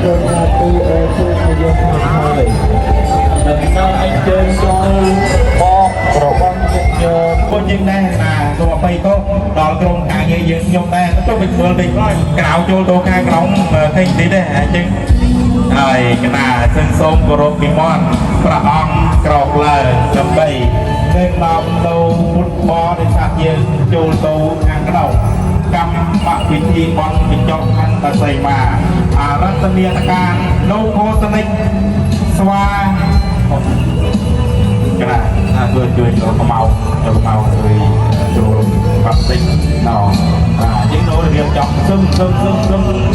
ជនណាទីអូទូយកមកហើយដល់អាចជើងចូលបករបស់យើងពួកយើងដែរណាសូមអភ័យទោសដល់ក្រុមការងារយើងខ្ញុំដែរទៅវិញមើលវិញក្រោយក្រៅចូលទៅខាងក្នុងឃើញទីដែរអញ្ចឹងហើយកណាសិនសូមគោរពពីមាត់ព្រះអង្គក្រោកឡើងដើម្បីនៅតាមទៅពុទ្ធបរិស័ទយើងចូលទៅខាងក្នុងកម្មវិធីបន់បញ្ចុះខណ្ឌបសីមាអរតនីតការលោកកោសនិកស្វាកណាជួយចូលកម៉ៅជួយចូលបាត់តិចដល់យើងនៅរៀបចំសឹមកណ្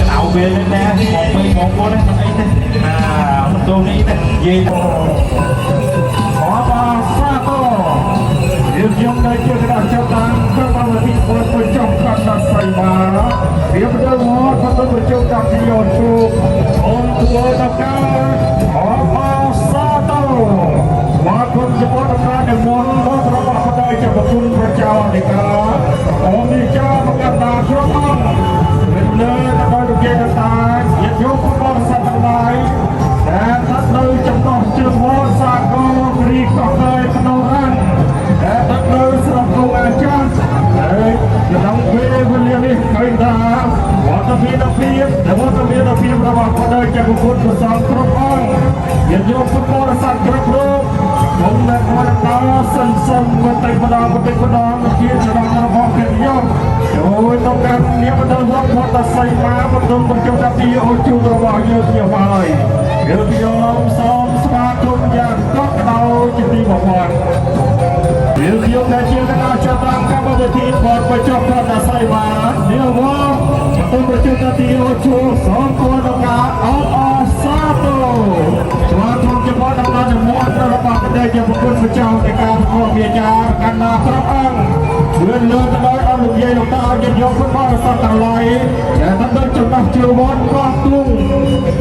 ដៅវានេះណាបងប្អូននេះអីទេមិនចូលនេះទេនិយាយអបអរសាទរយើងខ្ញុំនៅជាគណៈចាប់តាមកម្មវិធីបុណ្យបញ្ចុះខណ្ឌបសីមារៀបចំមកទៅប្រជុំកម្មវិធីអូនទូអូនធ្វើដល់ការអបអរសាទរមកគុំជាបទការនិមន្តរបស់បដិជាប្រគុណព្រះចៅអធិការអង្គនេះចាមកកណ្ដាលជ្រុំអង្គលើដើម្បីវិជាតាញាតិញោមពុទ្ធបរិស័ទទាំងឡាយដែលស្ថិតនៅចំណុះជើងវត្តសាគរគិរីកោះកែក្នុងអានដែលស្ថិតនៅស្រុកគោអាចារ្យហើយក្នុងពេលវេលានេះឃើញថាវត្តមានភាពរបស់បដិជាប្រគុណព្រះសង្ឃគ្រប់អង្គញាតិញោមពុទ្ធបរិស័ទគ្រប់រូបខ្ញុំនៅក្នុងដល់សិនសុំបន្តិចម្ដងជាចំណងរបស់ព្រះយោចូលទៅកាន់នាមដល់វត្តវត្តសីមាបន្ទុំបញ្ចុះតាពីអូជូរបស់យើងខ្ញុំហើយយើងខ្ញុំសូមស្វាគមន៍យ៉ាងកក់ក្ដៅជាទីបំផុតយើងខ្ញុំដែលជាគណៈចាប់តាមកម្មវិធីបទបញ្ចុះវត្តសីមានាមវត្តបន្ទុំបញ្ចុះតាពីអូជូសូមគោរពការអបអរសាទរស្វាគមន៍ជាបទដំណើររបស់របស់ប្រទេសជាប្រគុណព្រះចៅនៃការប្រកបវិញ្ញាកណ្ដាលគ្រប់អង្គជឿនលើទៅដល់អរលោកយាយលោកតាឲ្យយកពុទ្ធបរិស័ទទាំងឡាយដែលបានដល់ចំណោះជឿវត្តកោះទុំ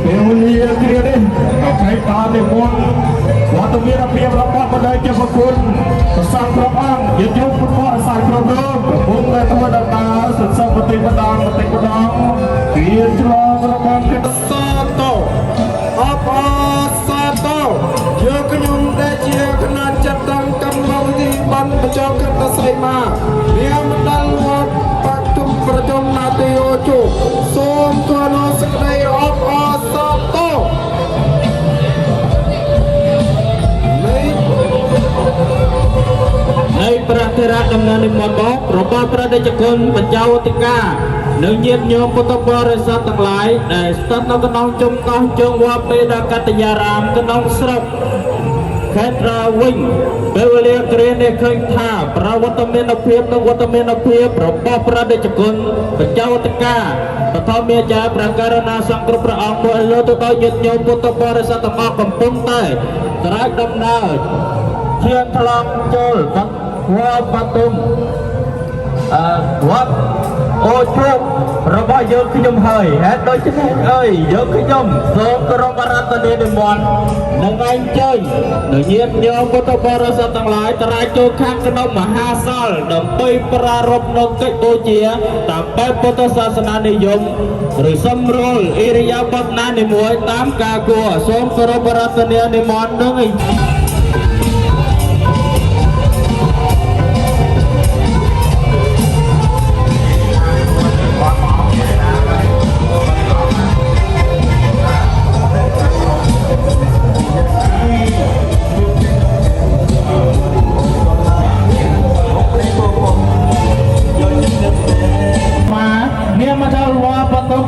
ពេលវេលាគ្រានេះក៏ខៃតាមនិមន្តវត្តមានភាពរបស់បដិជាប្រគុណព្រះសង្ឃគ្រប់អង្គយកពុទ្ធបរិស័ទគ្រប់រូបកំពុងតែធ្វើដំណើរសន្សំបន្តិចម្ដងវាឆ្លងរបស់ព្រះសាទរអបអរសាទរយកខ្ញុំដែលជាគណៈចាត់តាំងកម្មវិធីបានបញ្ចុះខណ្ឌបសីមានាមដល់វត្តបទុមប្រជុំនាទីអូជូសូមគោរពសេចក្តីអបអរសាទរនៃព្រះធរៈដំណើរនិមន្តរបស់ព្រះតេជគុណបញ្ចៅអធិការនិងញាតិញោមពុទ្ធបរិស័ទទាំងឡាយដែលស្ថិតនៅក្នុងជុំកោះជើងវត្តពេដកតយារាមក្នុងស្រុកខេត្តរាវិញពេលវេលាគ្រានេះឃើញថាប្រវត្តិមានភាពនិងវត្តមានភាពរបស់ព្រះតេជគុណបញ្ចៅអធិការបឋមអាចារ្យព្រះករុណាសង្គ្រោះព្រះអង្គមួយលើទៅដល់ញាតិញោមពុទ្ធបរិស័ទទាំងអស់កំពុងតែត្រាច់ដំណើរឈានថ្លង់ចូលវត្តបទុមវត្តអូជុករបស់យើងខ្ញុំហើយហេតុដូច្នេះអើយយើងខ្ញុំសូមគោរពអារាធនានិមន្តនិងអញ្ជើញដល់ញាតិញោមពុទ្ធបរិស័ទទាំងឡាយត្រាច់ចូលខាងក្នុងមហាសាលដើម្បីប្រារព្ធនៅកិច្ចបូជាតាមបែបពុទ្ធសាសនានិយមឬសម្រួលអិរិយាបថណានីមួយតាមការគួរសូមគោរពអារាធនានិមន្តនឹង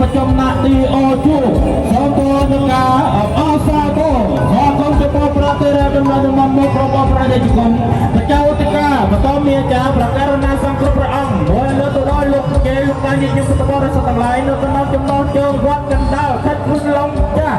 ប្រជុំណាទីអូជូសូមគោរពការអបអរសាទរសូមគោរពចំពោះព្រះតេរៈដំណើរមករបស់ព្រះតេជគុណព្រះចៅអធិការបឋមអាចារ្យព្រះករុណាសង្គ្រោះព្រះអង្គមួយលើទៅដល់លោកគេលោកតាញាតិញោមពុទ្ធបរិស័ទទាំងឡាយនៅក្នុងចំណោមជើងវត្តកណ្ដាលខេត្តព្រៃឡង់ចា៎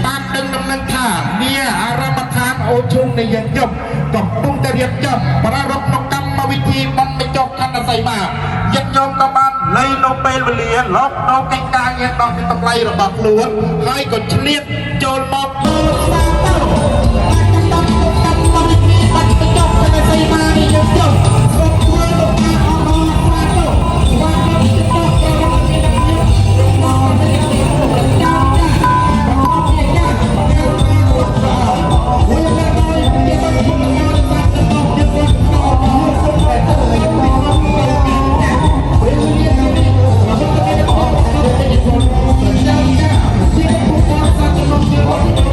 បានដឹងដំណឹងថានេះអារម្មណ៍ឋានអូជុងនៃយើងយប់កំពុងតែរៀបចំប្រារព្ធកម្មវិធីបំពេញចុះខណ្ឌសីមាយត្តញោមក៏បានលៃនៅពេលវេលាលបនៅកិច្ចការងារដល់តម្លៃរបស់ខ្លួនហើយក៏ឆ្លៀតចូលមកមើលសាទៅកម្មវិធីបំពេញចុះខណ្ឌសីមានេះយើងយប់សូមគួរលោកអ្នកអរសាទរបានទៅចុះកម្មវិធីនេះមកនេះចា៎We're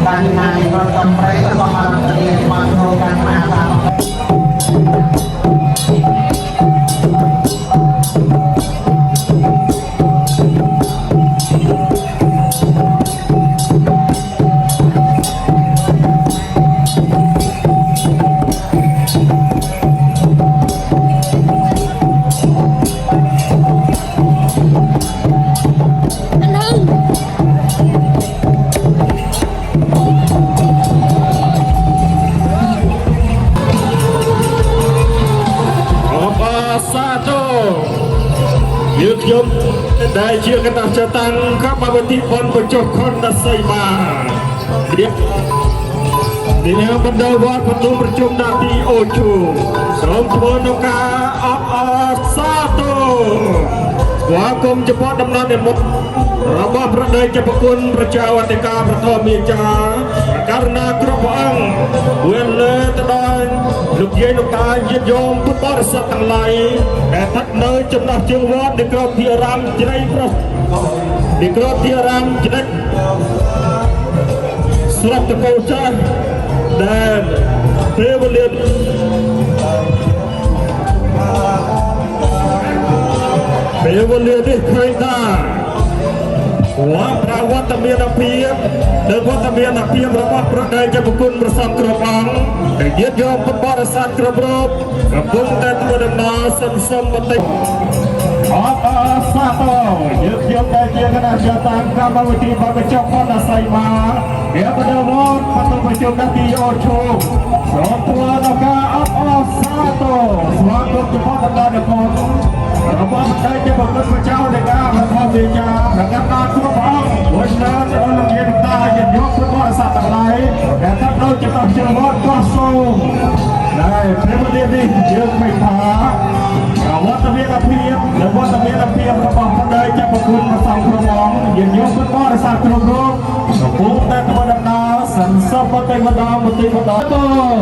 បានណាយក៏តំប្រៃរបស់បានរៀនមកក្នុងការមហាសាស្ត្រ យើងខ្ញុំដែលជាគណៈចតាំងកបវតិបុណ្យបញ្ចុះខណ្ឌសីមារៀបនេះបណ្ដោវត្តបន្ទុំប្រជុំនាទីអូឈូសូមធ្វើនៅការអបអរសាទរស្វាគមន៍ចំពោះដំណើរនិមិត្តរបស់ព្រះដេចប្រគុណប្រជាអធិការប្រធមមេចាប្រកាសណាគ្រប់ព្រះអង្គវេលាទៅដល់លោកយាយលោកតាញាតិញោមពុទ្ធបរិស័ទទាំងឡាយដែលស្ថិតនៅចំណោះជើងវត្តនៃក្រុមធារាមជ្រៃប្រុសនៃក្រុមធារាមជ្រៃស្រុកតកូចាស់ដែលពេលវេលាពេលវេលានេះឃើញថាវត្តប្រវត្តិមានភាពនិងវត្តមានភាពរបស់ព្រះដេចប្រគុណព្រះសង្ឃគ្រប់អង្គដែលញាតិញោមពុទ្ធបរិស័ទគ្រប់រូបកំពុងតែធ្វើដំណើរសន្សំបន្តិចអបអរសាទរយើងខ្ញុំដែលជាគណៈចាតាំងកម្មវិធីបរិច្ចាគខណ្ឌសីមាដែលបដិវត្តបន្ទុំប្រជុំនាទីអូឈូសូមធ្វើនៅការអបអរសាទរស្វាគមន៍ចំពោះដំណើររបស់របស់តែជាបុគ្គលប្រជានៃការប្រកបវិជ្ជាប្រកាសតាមគ្រប់អង្គដូច្នេះដល់លោកយាយតាញាតិញោមពុទ្ធបរិស័ទទាំងឡាយដែលស្ថិតនៅចំណោះជើងវត្តក៏សូមដែលព្រះវិទ្យានេះយើងមិនថាវត្តមានភាពនិងវត្តមានភាពរបស់ព្រះដេចប្រគុណព្រះសង្ឃគ្រប់អង្គញាតិញោមពុទ្ធបរិស័ទគ្រប់រូបកំពុងតែធ្វើដំណើរសន្សំបន្តិចម្ដងបន្តិចម្ដង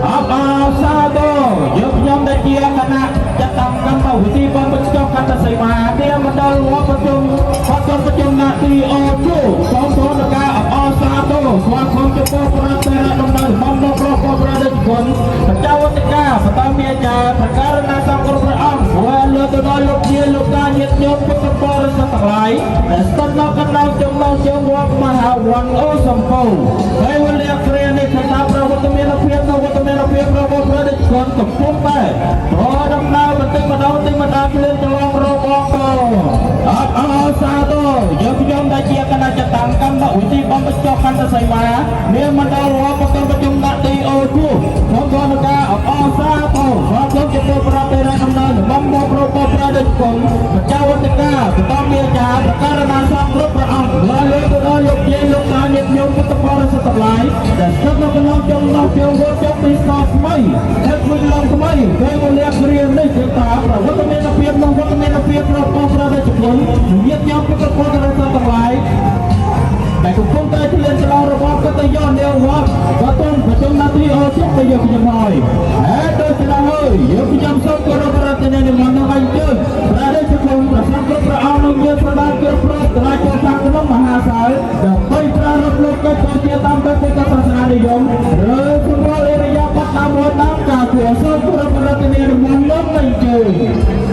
អបអរសាទរយើងខ្ញុំដែលជាគណៈចាត់តាំងកម្មវិធីបរិច្ចាគខណ្ឌសីមាដែលមណ្ឌលវត្តប្រជុំប្រជុំនាទីអូជូសូមធ្វើនៅការអបអរសាទរស្វាគមន៍ចំពោះព្រះតេរដំណើរបំណងប្រកបព្រះរាជគុណប្រជាវត្តកាបន្តមានចាប្រការណាសង្ឃគ្រប់ព្រះអង្គវេលាទៅដល់លោកជាលោកតាញាតិញោមពុទ្ធបរិស័ទទាំងឡាយដែលស្ថិតនៅកណ្ដាលចំណោមជើងវត្តមហាវ័នអូសំពៅហើយវេលាគ្រានេះគឺថាប្រវត្តិមានភាពនៅវត្តមានភាពរបស់ព្រះរាជគុណកំពុងតែរដំណើរបន្តិចម្ដងគ្លៀនចលងរបងតអបអរសាទរយើងខ្ញុំដែលជាគណៈចាត់តាំងកម្មវិធីបរិច្ចាគខណ្ឌសីមាមានមណ្ឌលវត្តប្រជុំនាទីអូឈូសូមធ្វើនៅការអបអរសាទរសូមចំពោះព្រះតេរដំណើរបំណងប្រកបព្រះរាជគុណប្រជាវត្តកាបន្តមានចាប្រការណាសង្ឃគ្រប់ព្រះអង្គលើលើទៅដល់លោកយាយលោកតាញាតិញោមពុទ្ធបរិស័ទទាំងឡាយដែលស្ថិតនៅក្នុងចំណោះជើងវត្តចុងពីសថ្មីហើយមួយឡងថ្មីពេលវេលាគ្រានេះគឺថាប្រវត្តិមានភាពនិងវត្តមានភាពរបស់ព្រះរាជគុណញាតិញោមពុទ្ធបរិស័ទទាំងឡាយដែលកំពុងតែឆ្លៀនឆ្លងរបស់កតញ្ញូនាវត្តក៏ទុំប្រជុំនាទីអូជុំទៅយើងខ្ញុំហើយហើយដូចឆ្លងហើយយើងខ្ញុំសូមគោរពប្រតិនិមន្តនឹងឲ្យជើងព្រះរាជគុណប្រសាទគ្រប់ព្រះអង្គនឹងមានប្រដាល់គ្រប់ប្រតិរាជខាងក្នុងមហាសាលដើម្បីប្រារព្ធលោកកិច្ចជាតាមពុទ្ធសាសនានិយមឬសម្រួលអរិយាប័ត្រតាមរយតាមការគួរសូមគោរពប្រតិនិមន្តនឹងឲ្យជើង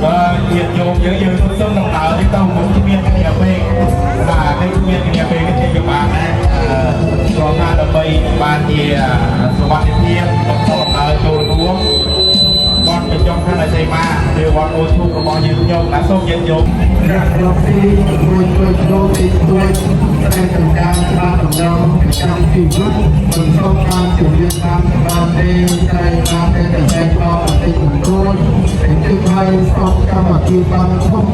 បាទញាតិញោមយើងសូមដំណើរនេះទៅមុខមានគ្នាពេកបាទនេះមានគ្នាពេកនេះគឺបានដែរក៏ថាដើម្បីបានជាសុវត្ថិភាពក្នុងដំណើរចូលរួមបនបញ្ចុះខណ្ឌសីមាឬវត្តអូឈូរបស់យើងខ្ញុំណាសូមញាតិញោមអ្នករកទីជួយចូលទីជួយតែក្នុងការបានដំណងtrongជីវិតមិនសូមបានជំរាបតាមដល់ទេតែបានតែតែបបតិគូនទីហើយសូមកម្មវិធីបានធំ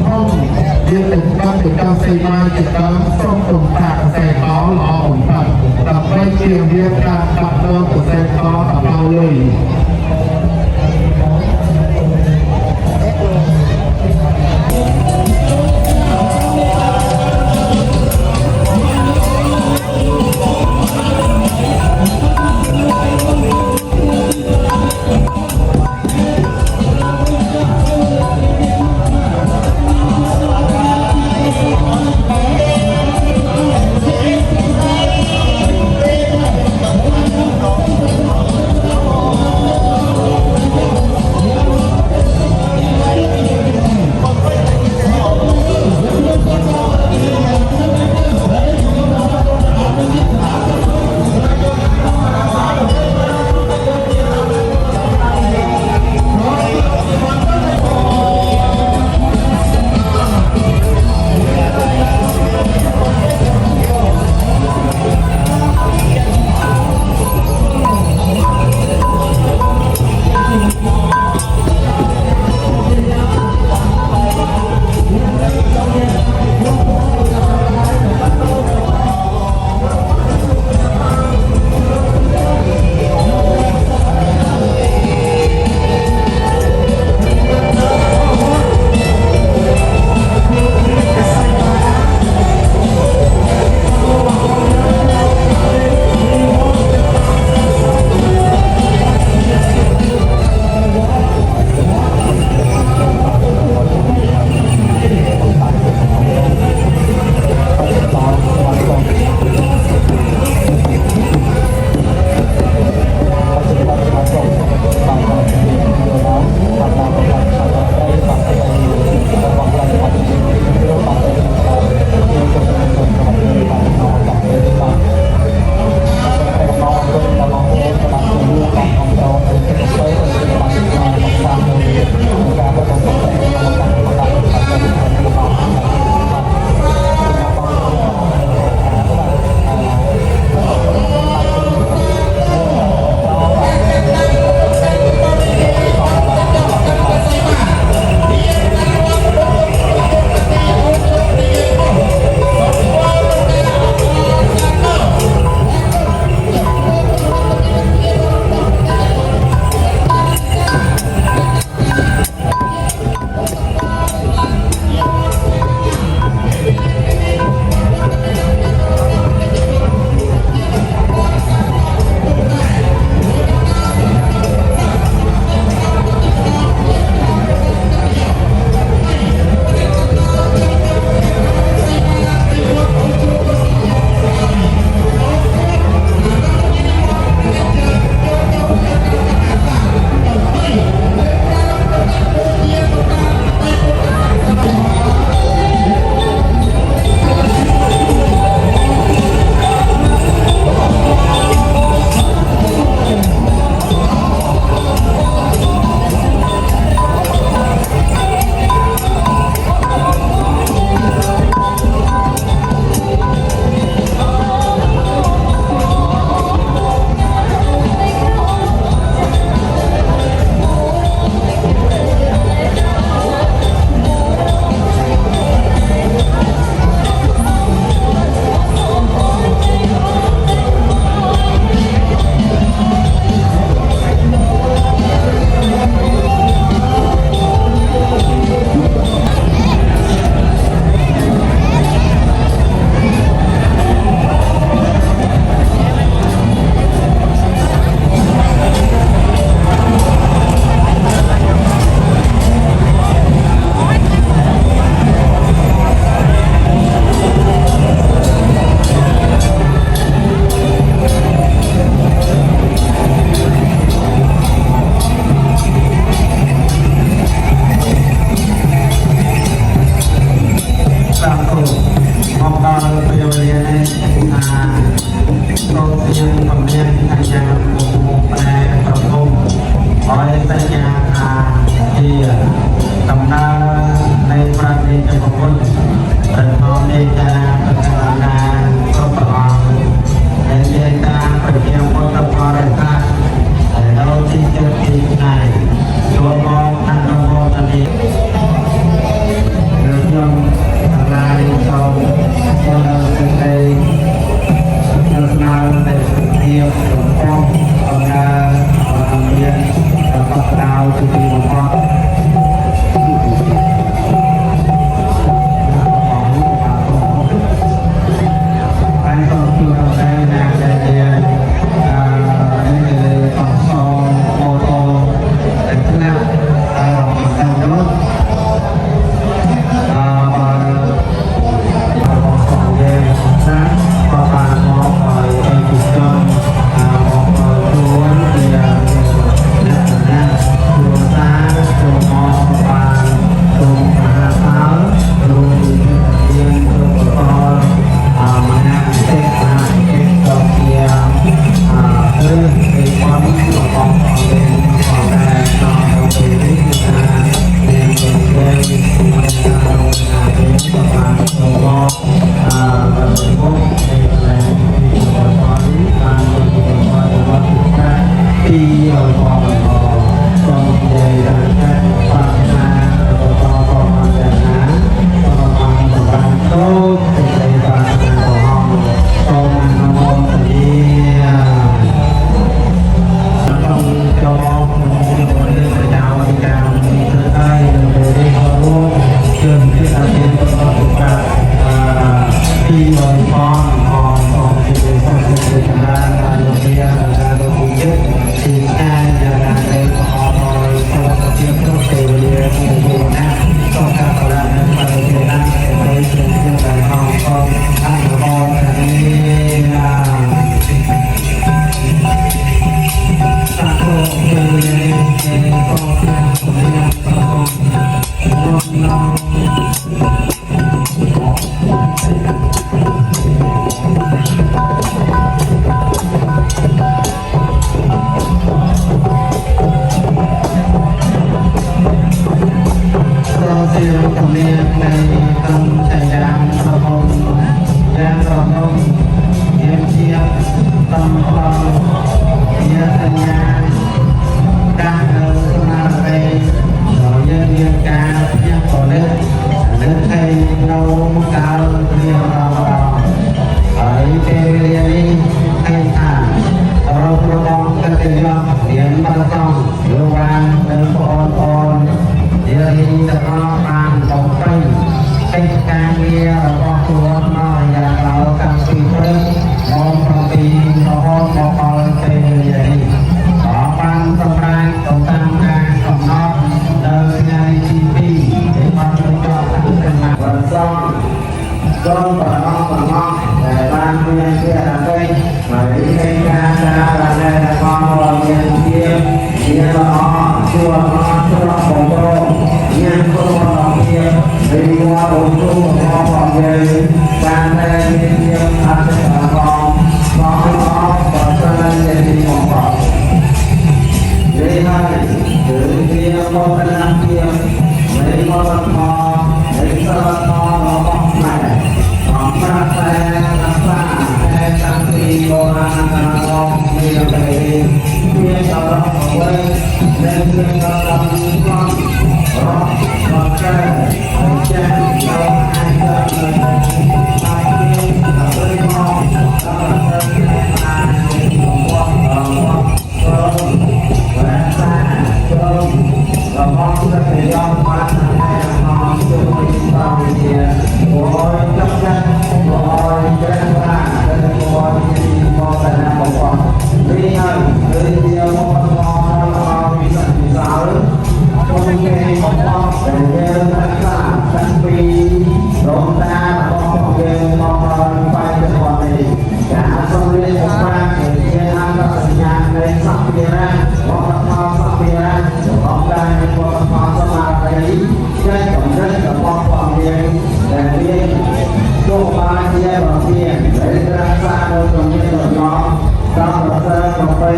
យើងនឹងបានទៅដល់សីមាជាតាមសូមរំខាកសេកលល្អបំផុតដើម្បីជារៀបការបាត់បង់កសេកលដល់លុយ ยังคำเรียนพยายามมุกแปลประพงขอให้สัญญาที่กำลังในประเทศญี่ปุ่นเป็นพร้อมในการพัฒนาครอบครัวในเรื่องการปฏิบัติวัตถุประสงค์เราที่จะที่ไหนตัวมองอันตรายนี้เรื่องยงอะไรเราเราเป็นในลักษณะในเที่ยวของเอางานเอาเรียนเอาพัฒนาจุดที่มันพอ ដល់ប្រសើរប្របី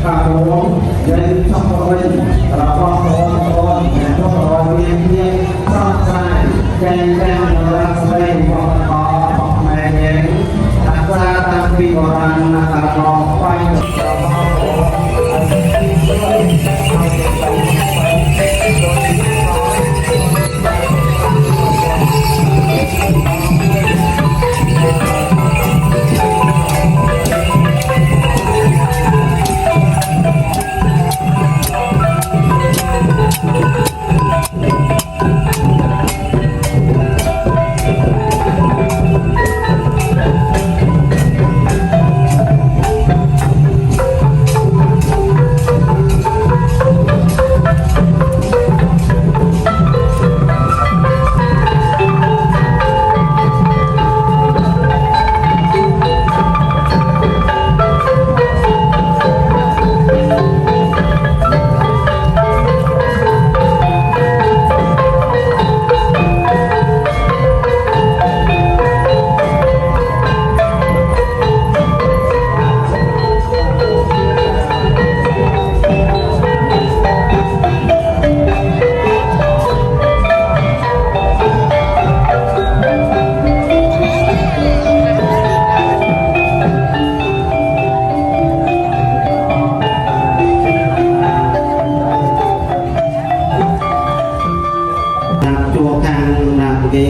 ការរួមយើងចង់ប្រវិញរបស់បងប្អូនអ្នករស់រវាងគ្នាសោកស្ដាយកែទាំងរកស្ដីរបស់ខ្មែរយើងអាសាតាំងពីបុរាណដល់មកបាយ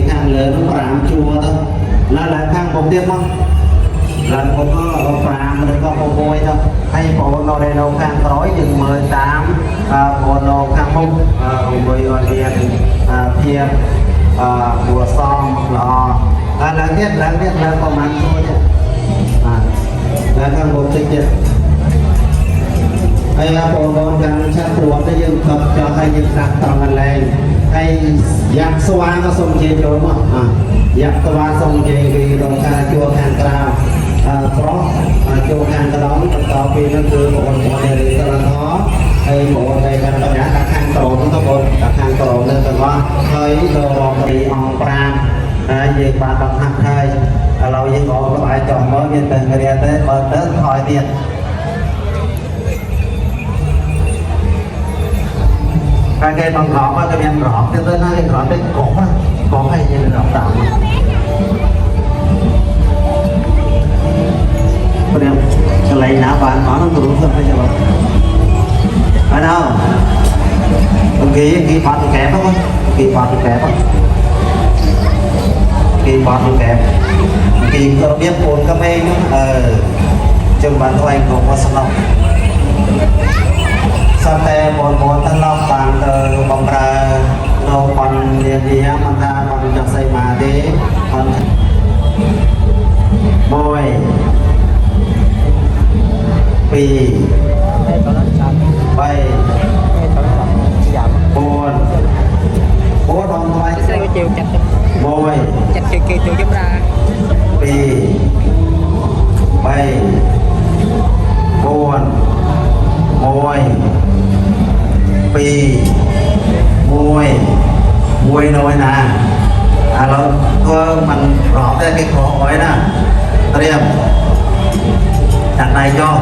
ខាងលើនោះ5ជួរទៅឡើងខាងមុខទៀតមកឡើងមុខ5ឬក៏6ទៅហើយបងប្អូននៅខាងក្រោយយើងមើលតាមបងប្អូនខាងមុខដើម្បីឲ្យមានភាពគួរសមល្អឡើងទៀតឡើងប្រហែលជួរទៀតឡើងខាងមុខតិចទៀតហើយបងប្អូនខាងឆាត់ត្រួតនេះយើងក៏ចង់ឲ្យយើងដាក់ត្រង់កន្លែងហើយយ៉ាក់ស្វាក៏សូមជេរចូលមកយ៉ាក់ស្វាសូមជេរពីរងការជួខាងក្រៅប្រុសជួខាងក្រោមបន្តពីនោះគឺបងប្អូនរៀនទៅដល់ហើយបងប្អូនដែលបានបញ្ញាដាក់ខាងក្រោមទៅបងដាក់ខាងក្រោមទៅទាំងអស់ហើយដល់រងពីអង្គ5ហើយយើងបានបង្ហាត់ហើយឥឡូវយើងក៏ក្បែរចង់មើលមានតែរៀនទេបើទៅថយទៀតcái bằng gõ qua cái miếng gõ cái tên này gõ cái có hay như là gõ tạo có được cái lấy lá bán nó đúng không bây giờ ở đâu kỳ bọt thì kẹp không kỳ bọt thì kẹp không kỳ bọt thì kẹp kỳ có biết buồn cái mê chừng bạn thôi anh cũng có sẵn lòng sau thế một thân lòng bằng từ bóng ra đâu còn gì mà ta còn cho xây mà đi còn môi pì bay buồn bố đồng thôi môi pì bay buồn môi pì môi nồi nè nó thơ mình rõ ra cái cổ hỏi nè riêng đặt này cho